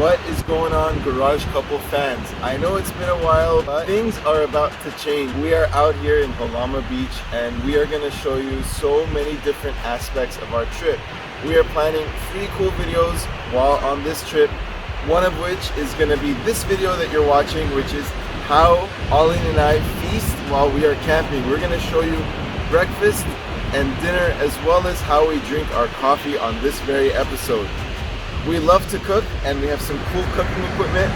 What is going on, Garage Couple fans? I know it's been a while, but things are about to change. We are out here in Palama Beach and we are going to show you so many different aspects of our trip. We are planning 3 cool videos while on this trip, one of which is going to be this video that you're watching, which is how Ollie and I feast while we are camping. We're going to show you breakfast and dinner as well as how we drink our coffee on this very episode. We love to cook and we have some cool cooking equipment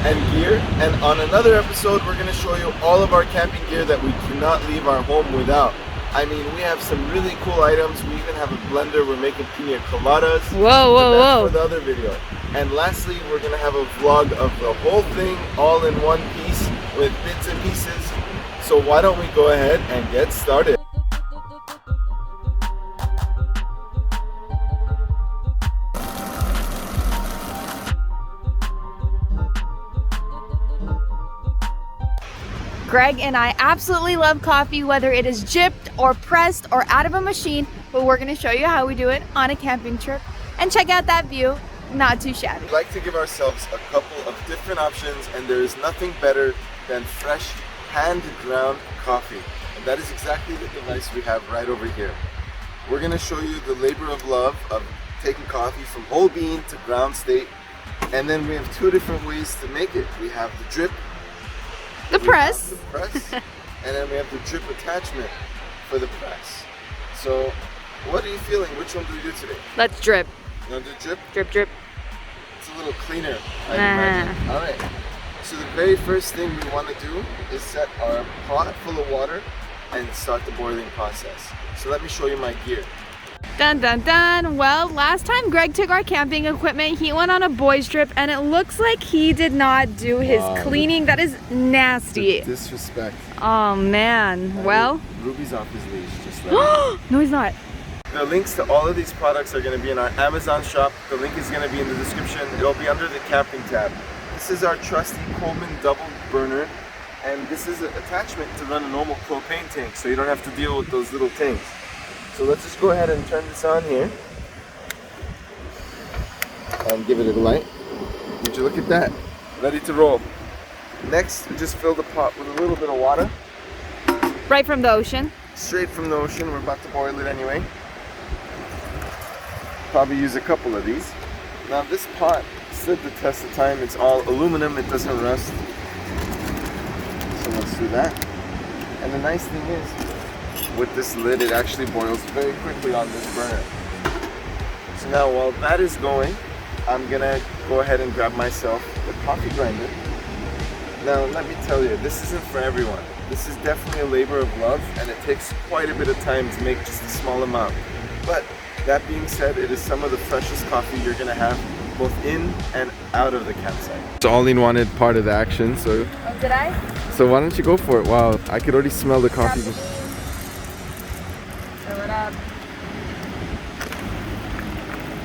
and gear, and on another episode we're going to show you all of our camping gear that we cannot leave our home without. I mean, we have some really cool items. We even have a blender. We're making pina coladas. Whoa. For the other video. And lastly, we're going to have a vlog of the whole thing all in one piece with bits and pieces. So why don't we go ahead and get started. Greg and I absolutely love coffee, whether it is dripped or pressed or out of a machine, but we're gonna show you how we do it on a camping trip. And check out that view, not too shabby. We'd like to give ourselves a couple of different options, and there is nothing better than fresh, hand-ground coffee. And that is exactly the device we have right over here. We're gonna show you the labor of love of taking coffee from whole bean to ground state. And then we have 2 different ways to make it. We have the drip, the press, and then we have the drip attachment for the press. So, what are you feeling? Which one do we do today? Let's drip. You want to do drip? Drip. It's a little cleaner, I imagine. All right. So the very first thing we want to do is set our pot full of water and start the boiling process. So let me show you my gear. Dun dun dun. Well, last time Greg took our camping equipment, he went on a boys trip and it looks like he did not do his cleaning. That is nasty. Disrespect. Oh man. Well, Ruby's off his leash, just like no, he's not. The links to all of these products are going to be in our Amazon shop. The link is going to be in the description. It'll be under the camping tab. This is our trusty Coleman double burner, and this is an attachment to run a normal propane tank, so you don't have to deal with those little tanks. So let's just go ahead and turn this on here and give it a light. Would you look at that? Ready to roll. Next, we just fill the pot with a little bit of water. Right from the ocean. Straight from the ocean. We're about to boil it anyway. Probably use a couple of these. Now this pot stood the test of time. It's all aluminum. It doesn't rust. So let's do that. And the nice thing is, with this lid, it actually boils very quickly on this burner. So now while that is going, I'm gonna go ahead and grab myself the coffee grinder. Now let me tell you, this isn't for everyone. This is definitely a labor of love, and it takes quite a bit of time to make just a small amount. But that being said, it is some of the freshest coffee you're gonna have both in and out of the campsite. So Ollie wanted part of the action, so... Oh, did I? So why don't you go for it? Wow, I could already smell the coffee.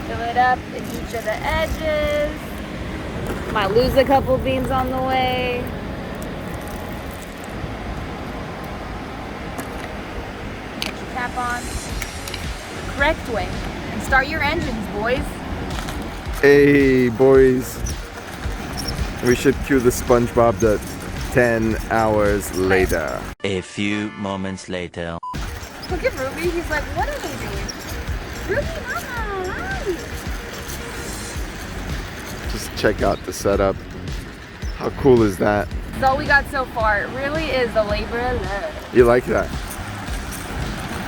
Fill it up in each of the edges. Might lose a couple beans on the way. Put your cap on the correct way and start your engines, boys. Hey boys, we should cue the SpongeBob that 10 hours later. A few moments later. Look at Ruby, he's like, what are they doing? Ruby, mama, hi. Just check out the setup. How cool is that? That's all we got so far. It really is a labor of love. You like that?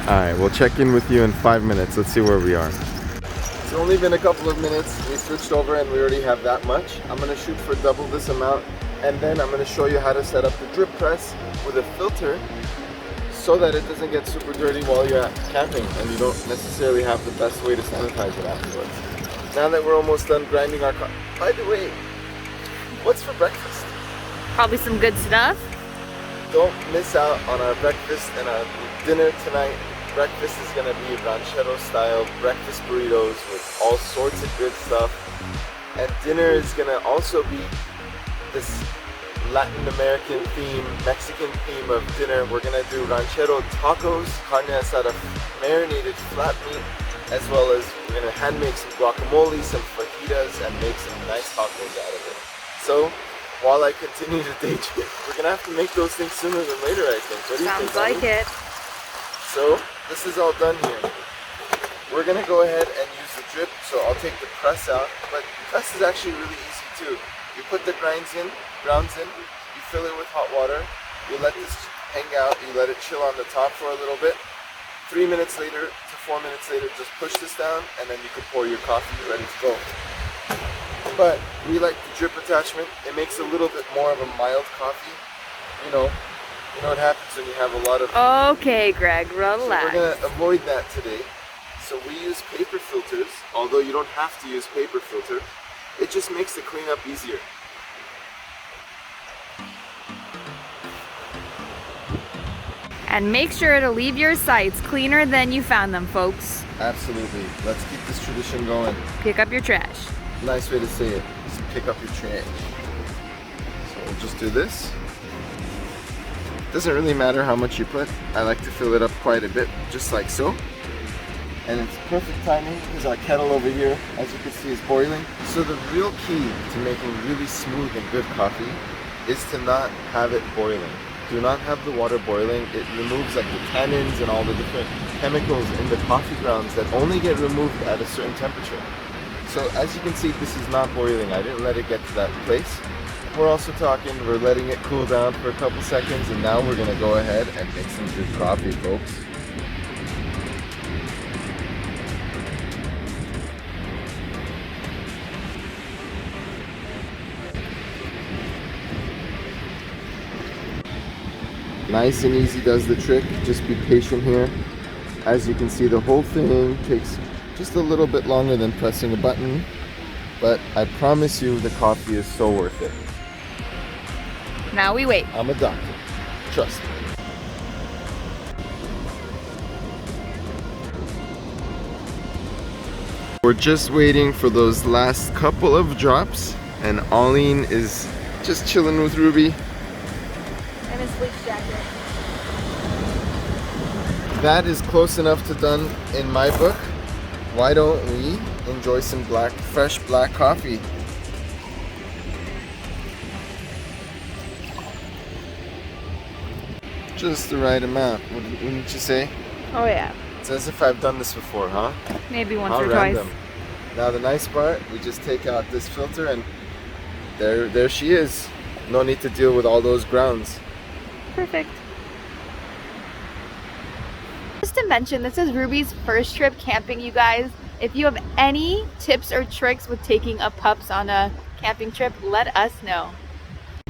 Alright, we'll check in with you in 5 minutes. Let's see where we are. It's only been a couple of minutes. We switched over and we already have that much. I'm going to shoot for double this amount, and then I'm going to show you how to set up the drip press with a filter so that it doesn't get super dirty while you're camping and you don't necessarily have the best way to sanitize it afterwards. Now that we're almost done grinding our coffee. By the way, what's for breakfast? Probably some good stuff. Don't miss out on our breakfast and our dinner tonight. Breakfast is going to be ranchero style breakfast burritos with all sorts of good stuff. And dinner is going to also be this Latin American theme, Mexican theme of dinner. We're going to do ranchero tacos, carne asada, marinated flat meat, as well as we're going to hand make some guacamole, some fajitas, fajitas and make some nice tacos out of it. So while I continue to day trip, we're gonna have to make those things sooner than later, I think. What do you think? Sounds like it. So this is all done here. We're gonna go ahead and use the drip. So I'll take the press out, but press is actually really easy too. You put the grounds in, you fill it with hot water, you let this hang out, you let it chill on the top for a little bit. 3 minutes later to 4 minutes later, just push this down and then you can pour your coffee ready to go. But we like the drip attachment. It makes a little bit more of a mild coffee. You know what happens when you have a lot of... Okay, Greg, relax. So we're gonna avoid that today. So we use paper filters, although you don't have to use paper filter. It just makes the cleanup easier. And make sure to leave your sites cleaner than you found them, folks. Absolutely. Let's keep this tradition going. Pick up your trash. Nice way to say it. Just pick up your trash. So we'll just do this. Doesn't really matter how much you put. I like to fill it up quite a bit, just like so. And it's perfect timing because our kettle over here, as you can see, is boiling. So the real key to making really smooth and good coffee is to not have it boiling. Do not have the water boiling. It removes like the tannins and all the different chemicals in the coffee grounds that only get removed at a certain temperature. So as you can see, this is not boiling. I didn't let it get to that place. We're also talking, we're letting it cool down for a couple seconds, and now we're gonna go ahead and make some good coffee, folks. Nice and easy does the trick. Just be patient here. As you can see, the whole thing takes just a little bit longer than pressing a button, but I promise you the coffee is so worth it. Now we wait. I'm a doctor. Trust me. We're just waiting for those last couple of drops, and Arlene is just chilling with Ruby. And his sleep jacket. That is close enough to done in my book. Why don't we enjoy some fresh black coffee? Just the right amount, wouldn't you say? Oh yeah. It's as if I've done this before, huh? Maybe once How or random. twice. Now the nice part, we just take out this filter and there she is. No need to deal with all those grounds. Perfect. Just to mention, this is Ruby's first trip camping, you guys. If you have any tips or tricks with taking up pups on a camping trip, let us know.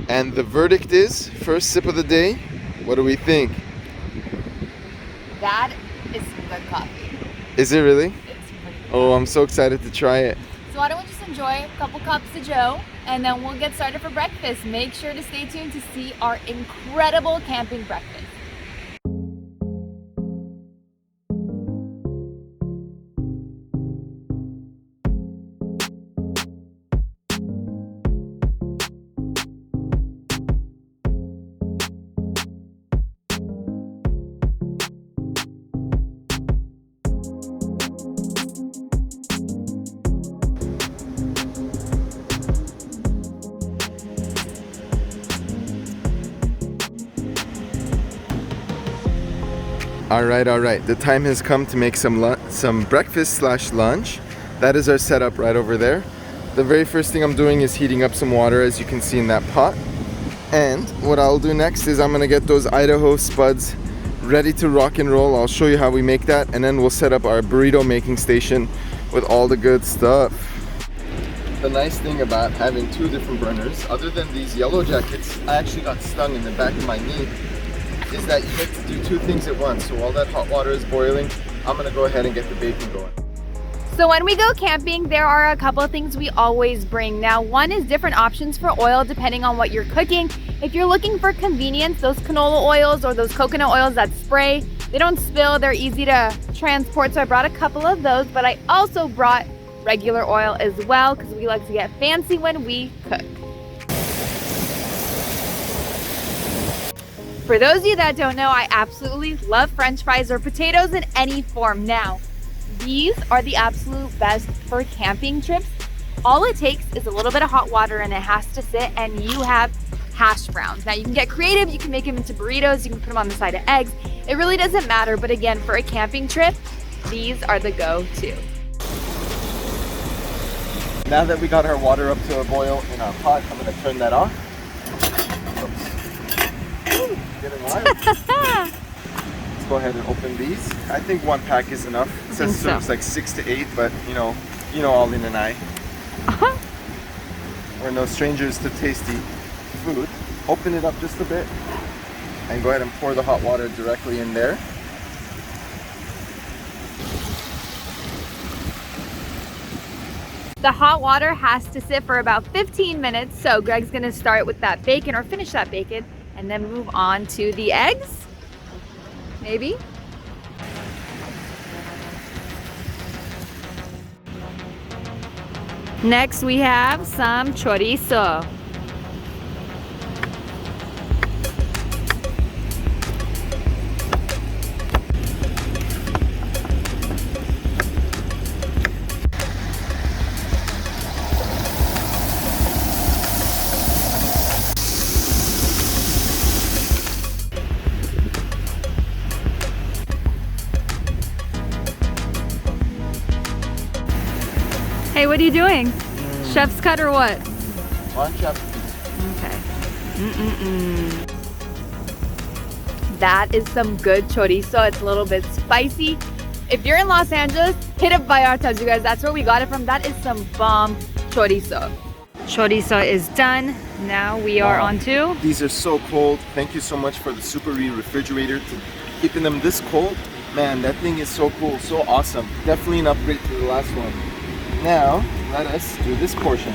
And the verdict is, first sip of the day, what do we think? That is some good coffee. Is it really? It's pretty good. Oh, I'm so excited to try it. So why don't we just enjoy a couple cups of Joe, and then we'll get started for breakfast. Make sure to stay tuned to see our incredible camping breakfast. All right. The time has come to make some breakfast / lunch. That is our setup right over there. The very first thing I'm doing is heating up some water, as you can see in that pot. And what I'll do next is I'm gonna get those Idaho spuds ready to rock and roll. I'll show you how we make that, and then we'll set up our burrito making station with all the good stuff. The nice thing about having two different burners, other than these yellow jackets, I actually got stung in the back of my knee, is that you get to do two things at once. So while that hot water is boiling, I'm gonna go ahead and get the bacon going. So when we go camping, there are a couple of things we always bring. Now, one is different options for oil depending on what you're cooking. If you're looking for convenience, those canola oils or those coconut oils that spray, they don't spill, they're easy to transport. So I brought a couple of those, but I also brought regular oil as well because we like to get fancy when we cook. For those of you that don't know, I absolutely love French fries or potatoes in any form. Now, these are the absolute best for camping trips. All it takes is a little bit of hot water and it has to sit, and you have hash browns. Now you can get creative, you can make them into burritos, you can put them on the side of eggs. It really doesn't matter, but again, for a camping trip, these are the go-to. Now that we got our water up to a boil in our pot, I'm gonna turn that off. Oops. Getting wild. Let's go ahead and open these. I think one pack is enough. It says so. serves like 6 to 8, but you know Alin and I. We're no strangers to tasty food. Open it up just a bit and go ahead and pour the hot water directly in there. The hot water has to sit for about 15 minutes, so Greg's gonna start with that bacon, or finish that bacon, and then move on to the eggs, maybe? Next we have some chorizo. Hey, what are you doing? Chef's cut or what? One chef. Okay. That is some good chorizo. It's a little bit spicy. If you're in Los Angeles, hit up Vallarta's, you guys. That's where we got it from. That is some bomb chorizo. Chorizo is done. Now we are on to... These are so cold. Thank you so much for the Super refrigerator to keeping them this cold. Man, that thing is so cool, so awesome. Definitely an upgrade to the last one. Now, let us do this portion.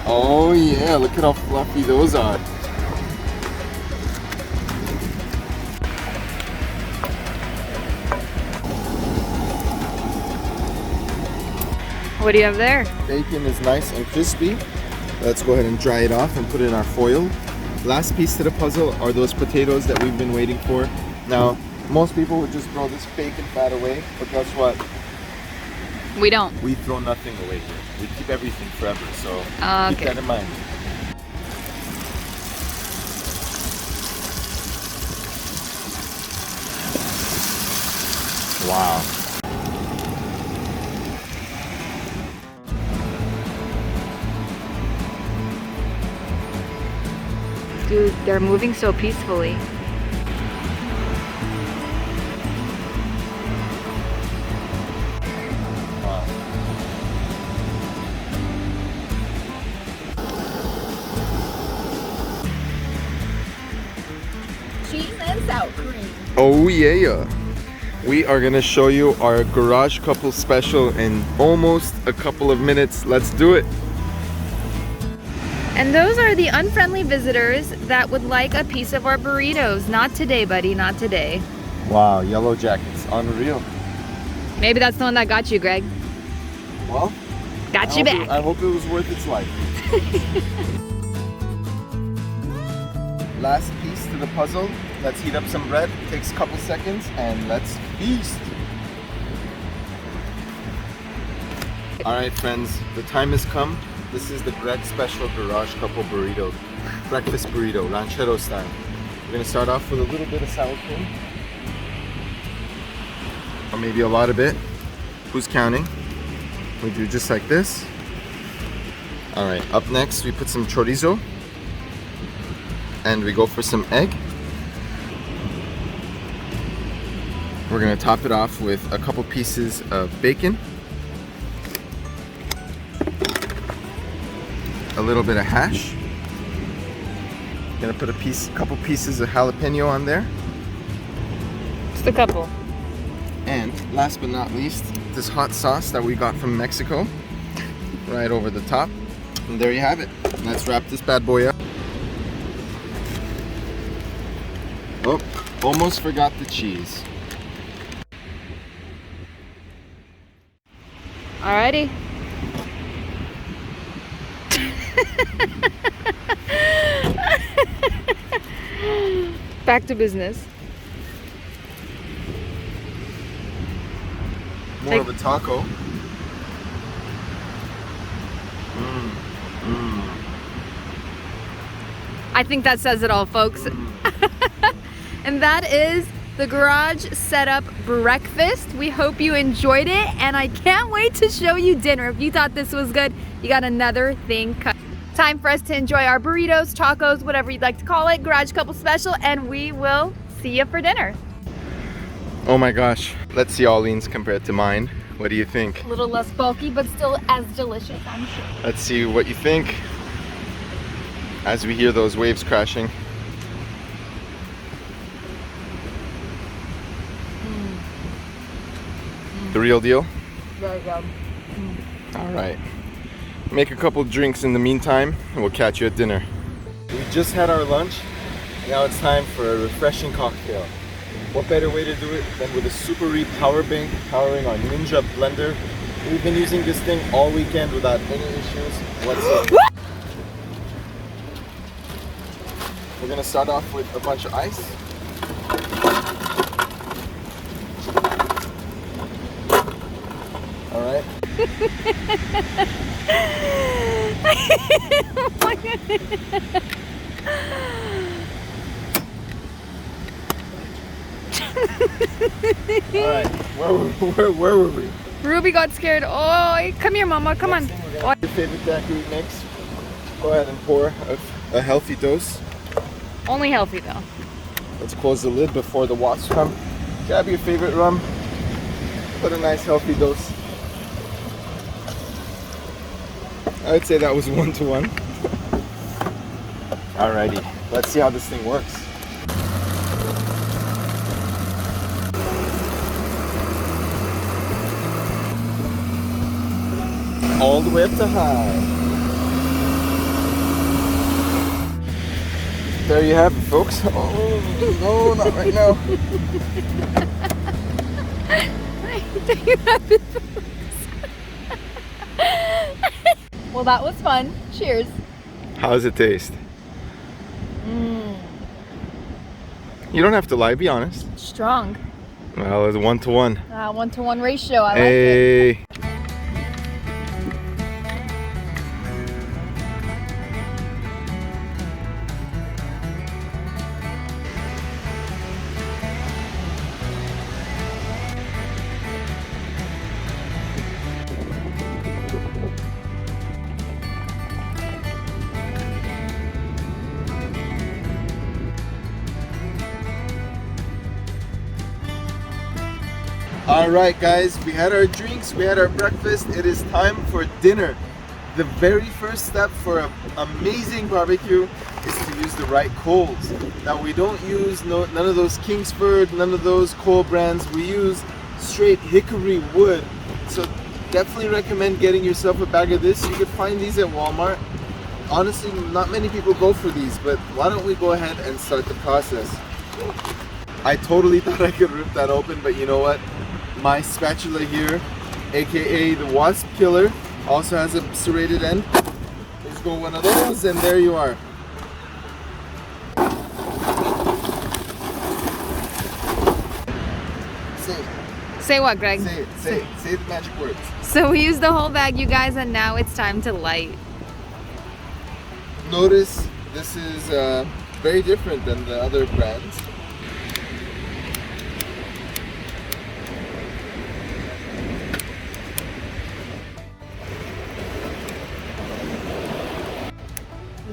Oh yeah, look at how fluffy those are. What do you have there? Bacon is nice and crispy. Let's go ahead and dry it off and put it in our foil. Last piece to the puzzle are those potatoes that we've been waiting for. Now, most people would just throw this bacon fat away, but guess what? We don't. We throw nothing away here. We keep everything forever, so keep Okay. that in mind. Wow. Dude, they're moving so peacefully. Wow. Cheese and sour cream. Oh yeah. We are gonna show you our garage couple special in almost a couple of minutes. Let's do it. And those are the unfriendly visitors that would like a piece of our burritos. Not today, buddy, not today. Wow, yellow jackets, unreal. Maybe that's the one that got you, Greg. Well, Got you back. I hope it was worth its life. Last piece to the puzzle. Let's heat up some bread. Takes a couple seconds and let's feast. All right, friends, the time has come. This is the Greg Special Garage Couple Burrito. Breakfast burrito, ranchero style. We're gonna start off with a little bit of sour cream. Or maybe a lot of it. Who's counting? We do just like this. All right, up next we put some chorizo. And we go for some egg. We're gonna top it off with a couple pieces of bacon. A little bit of hash. Gonna put a couple pieces of jalapeno on there. Just a couple. And last but not least, this hot sauce that we got from Mexico. Right over the top. And there you have it. Let's wrap this bad boy up. Oh, almost forgot the cheese. Alrighty. Back to business. More of a taco. I think that says it all, folks. And that is the garage setup breakfast. We hope you enjoyed it, and I can't wait to show you dinner. If you thought this was good, you got another thing cut. Time for us to enjoy our burritos, tacos, whatever you'd like to call it, garage couple special, and we will see you for dinner. Oh my gosh. Let's see Auline's compared to mine. What do you think? A little less bulky, but still as delicious, I'm sure. Let's see what you think as we hear those waves crashing. The real deal? Very good. All right. Make a couple drinks in the meantime, and we'll catch you at dinner. We just had our lunch. Now it's time for a refreshing cocktail. What better way to do it than with a Super Reap power bank powering our Ninja blender. We've been using this thing all weekend without any issues whatsoever. We're gonna start off with a bunch of ice. All right. Oh my goodness. All right. Where were we? Ruby got scared. Oh, come here, Mama. Come on. Your favorite daiquiri mix. Go ahead and pour a healthy dose. Only healthy though. Let's close the lid before the wasps come. Grab your favorite rum. Put a nice healthy dose. I would say that was 1-to-1. Alrighty, let's see how this thing works. All the way up to high. There you have it, folks. Oh, no, not right now. There you have it, folks. Well, that was fun. Cheers. How does it taste? You don't have to lie, be honest. Strong. Well, it's 1-to-1. 1-to-1 ratio. I like it. Hey. All right, guys, we had our drinks, we had our breakfast. It is time for dinner. The very first step for an amazing barbecue is to use the right coals. Now, we don't use none of those Kingsford, none of those coal brands. We use straight hickory wood. So definitely recommend getting yourself a bag of this. You can find these at Walmart. Honestly, not many people go for these, but why don't we go ahead and start the process? I totally thought I could rip that open, but you know what? My spatula here, aka the wasp killer, also has a serrated end. Let's go one of those, and there you are. Say it. Say what, Greg? Say it. Say it. Say the magic words. So we used the whole bag, you guys, and now it's time to light. Notice this is very different than the other brands.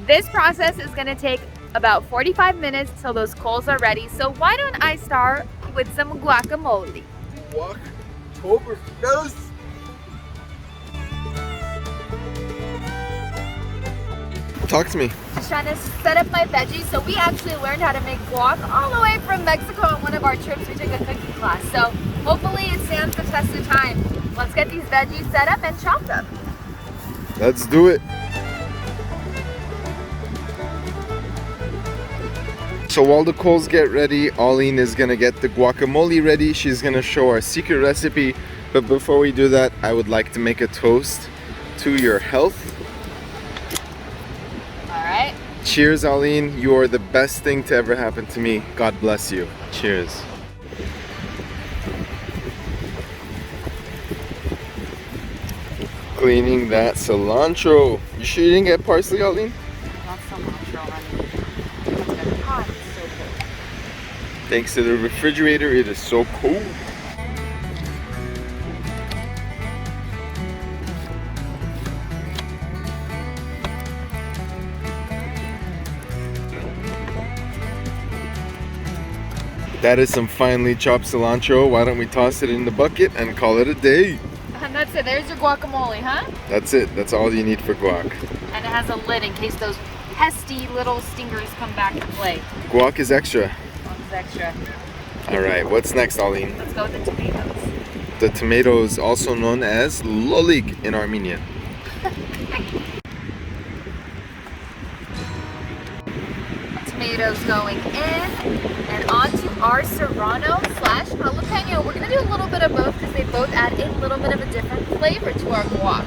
This process is going to take about 45 minutes till those coals are ready. So why don't I start with some guacamole? Guacamole. Talk to me. Just trying to set up my veggies. So we actually learned how to make guac all the way from Mexico on one of our trips. We took a cooking class. So hopefully it stands the test of time. Let's get these veggies set up and chopped up. Let's do it. So while the coals get ready, Auline is gonna get the guacamole ready. She's gonna show our secret recipe. But before we do that, I would like to make a toast to your health. All right. Cheers, Aline. You are the best thing to ever happen to me. God bless you. Cheers. Cleaning that cilantro. You sure you didn't get parsley, Aline? Not cilantro, honey. It's hot. It's so cold. Thanks to the refrigerator, it is so cold. That is some finely chopped cilantro. Why don't we toss it in the bucket and call it a day? And that's it. There's your guacamole, huh? That's it. That's all you need for guac. And it has a lid in case those pesky little stingers come back to play. Guac is extra. Guac is extra. All right, what's next, Aline? Let's go with the tomatoes. The tomatoes, also known as lolik in Armenian. Tomatoes going in, and onto our serrano slash jalapeno. We're gonna do a little bit of both because they both add a little bit of a different flavor to our guac.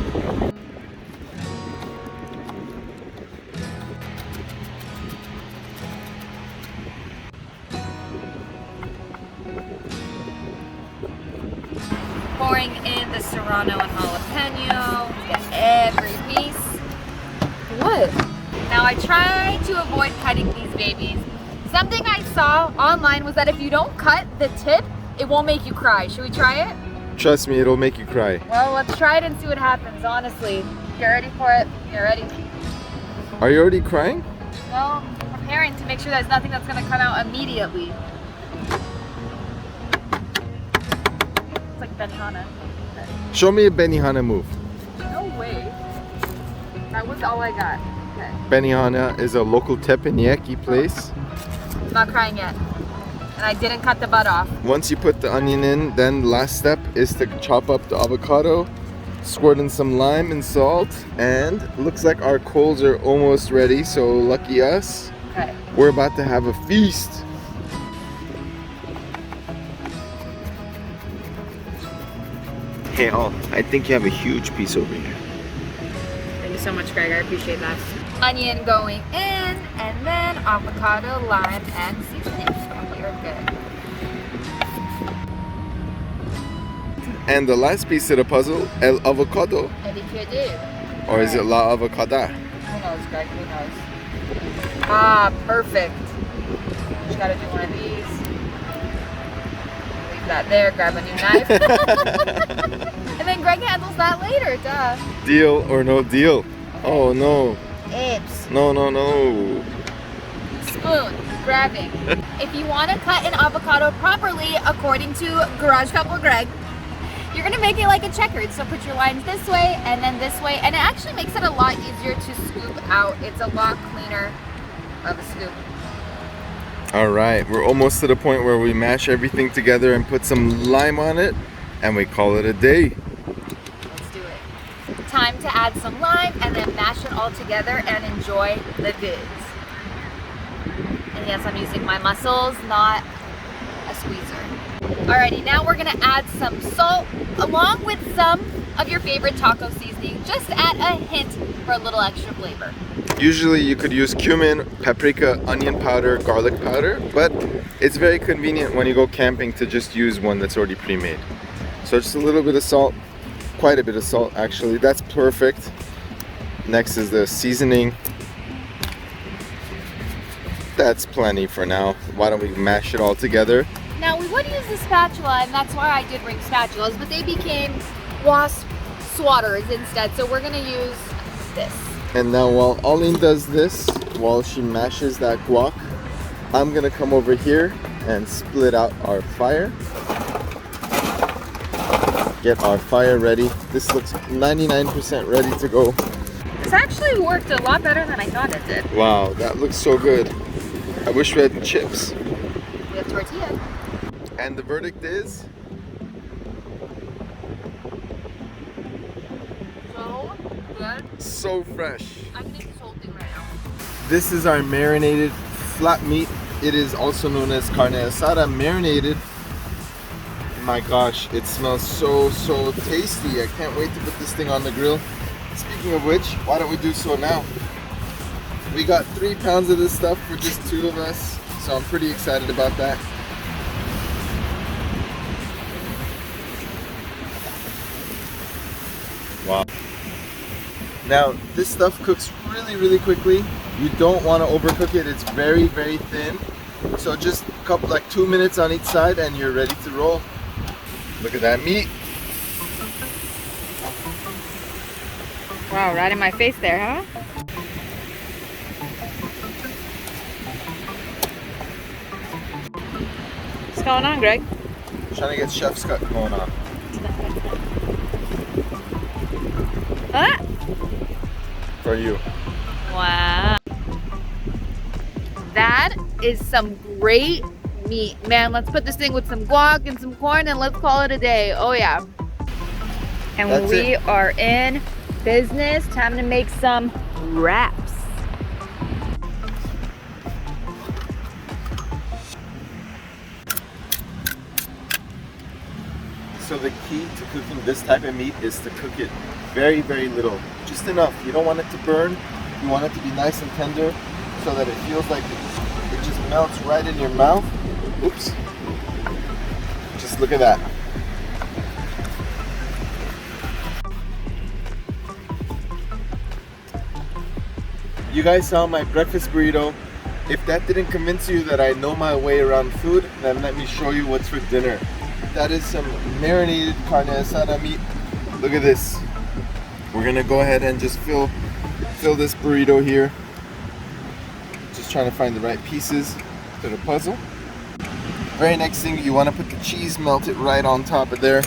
Pouring in the serrano and jalapeno. Get every piece. What? Now I try to avoid cutting these babies. Something I saw online was that if you don't cut the tip, it won't make you cry. Should we try it? Trust me, it'll make you cry. Well, let's try it and see what happens, honestly. Get ready for it. Get ready. Are you already crying? Well, preparing to make sure there's nothing that's gonna come out immediately. It's like Benihana. Show me a Benihana move. No way. That was all I got. Okay. Benihana is a local teppanyaki place. I'm not crying yet. And I didn't cut the butt off. Once you put the onion in, then the last step is to chop up the avocado, squirt in some lime and salt, and looks like our coals are almost ready, so lucky us. Okay. We're about to have a feast. Hey, Al, I think you have a huge piece over here. Thank you so much, Greg. I appreciate that. Onion going in, and then avocado, lime, and seasoning. So you're good. And the last piece of the puzzle, el avocado. Or is it la avocada? Who knows, Greg? Who knows? Ah, perfect. Just gotta do one of these. Leave that there, grab a new knife. And then Greg handles that later, duh. Deal or no deal? Oh no. Oops. No, no, no. Spoon, grabbing. If you want to cut an avocado properly, according to Garage Couple Greg, you're gonna make it like a checkered. So put your lines this way and then this way, and it actually makes it a lot easier to scoop out. It's a lot cleaner of a scoop. All right, we're almost to the point where we mash everything together and put some lime on it, and we call it a day. Let's do it. Time to add some lime and then mash it all together and enjoy the goods. And yes, I'm using my muscles, not a squeezer. Alrighty, now we're gonna add some salt along with some of your favorite taco seasoning. Just add a hint for a little extra flavor. Usually you could use cumin, paprika, onion powder, garlic powder, but it's very convenient when you go camping to just use one that's already pre-made. So just a little bit of salt, quite a bit of salt actually, that's perfect. Next is the seasoning. That's plenty for now. Why don't we mash it all together? Now we would use the spatula, and that's why I did bring spatulas, but they became wasp swatters instead, so we're gonna use this. And now while Aline does this, while she mashes that guac, I'm gonna come over here and split out our fire. Get our fire ready. This looks 99% ready to go. This actually worked a lot better than I thought it did. Wow, that looks so good. I wish we had chips. We have tortilla. And the verdict is? So good. So fresh. I'm gonna eat this whole thing right now. This is our marinated flat meat. It is also known as Carne Asada marinated. My gosh, it smells so tasty. I can't wait to put this thing on the grill. Speaking of which, why don't we do so now? We got 3 pounds of this stuff for just 2 of us, so I'm pretty excited about that. Wow. Now, this stuff cooks really quickly. You don't want to overcook it. It's very thin. So just a couple, like 2 minutes on each side and you're ready to roll. Look at that meat. Wow, right in my face there, huh? What's going on, Greg? Trying to get chef's cut going on. Ah! For you. Wow. That is some great meat. Man, let's put this thing with some guac and some corn and let's call it a day. Oh yeah. And That's we it. are in business. Time to make some wraps. So the key to cooking this type of meat is to cook it very little. Just enough. You don't want it to burn. You want it to be nice and tender so that it feels like it just melts right in your mouth. Oops. Just look at that. You guys saw my breakfast burrito. If that didn't convince you that I know my way around food, then let me show you what's for dinner. That is some marinated carne asada meat. Look at this. We're gonna go ahead and just fill this burrito here. Just trying to find the right pieces to the puzzle. Very next thing, you want to put the cheese melted right on top of there.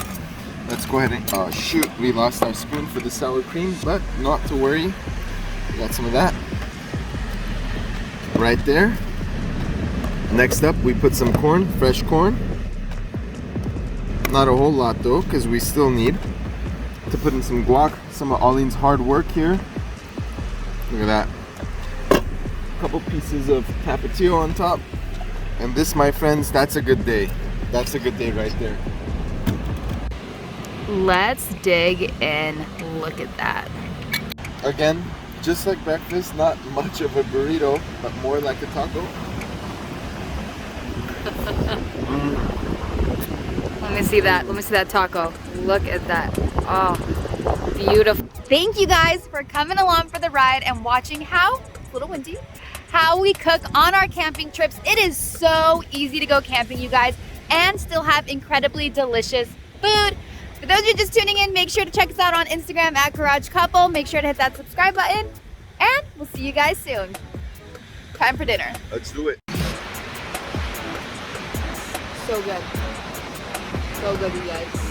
Let's go ahead and, oh shoot, we lost our spoon for the sour cream, but not to worry. We got some of that right there. Next up, we put some corn, fresh corn. Not a whole lot though, because we still need to put in some guac, some of Alin's hard work here. Look at that. A couple pieces of tapatio on top. And this, my friends, that's a good day. That's a good day right there. Let's dig in. Look at that. Again, just like breakfast, not much of a burrito, but more like a taco. Let me see that. Let me see that taco. Look at that. Oh, beautiful. Thank you guys for coming along for the ride and watching how, it's a little windy, how we cook on our camping trips. It is so easy to go camping, you guys, and still have incredibly delicious food. For those of you just tuning in, make sure to check us out on Instagram at Garage Couple. Make sure to hit that subscribe button, and we'll see you guys soon. Time for dinner. Let's do it. So good. So good, you guys.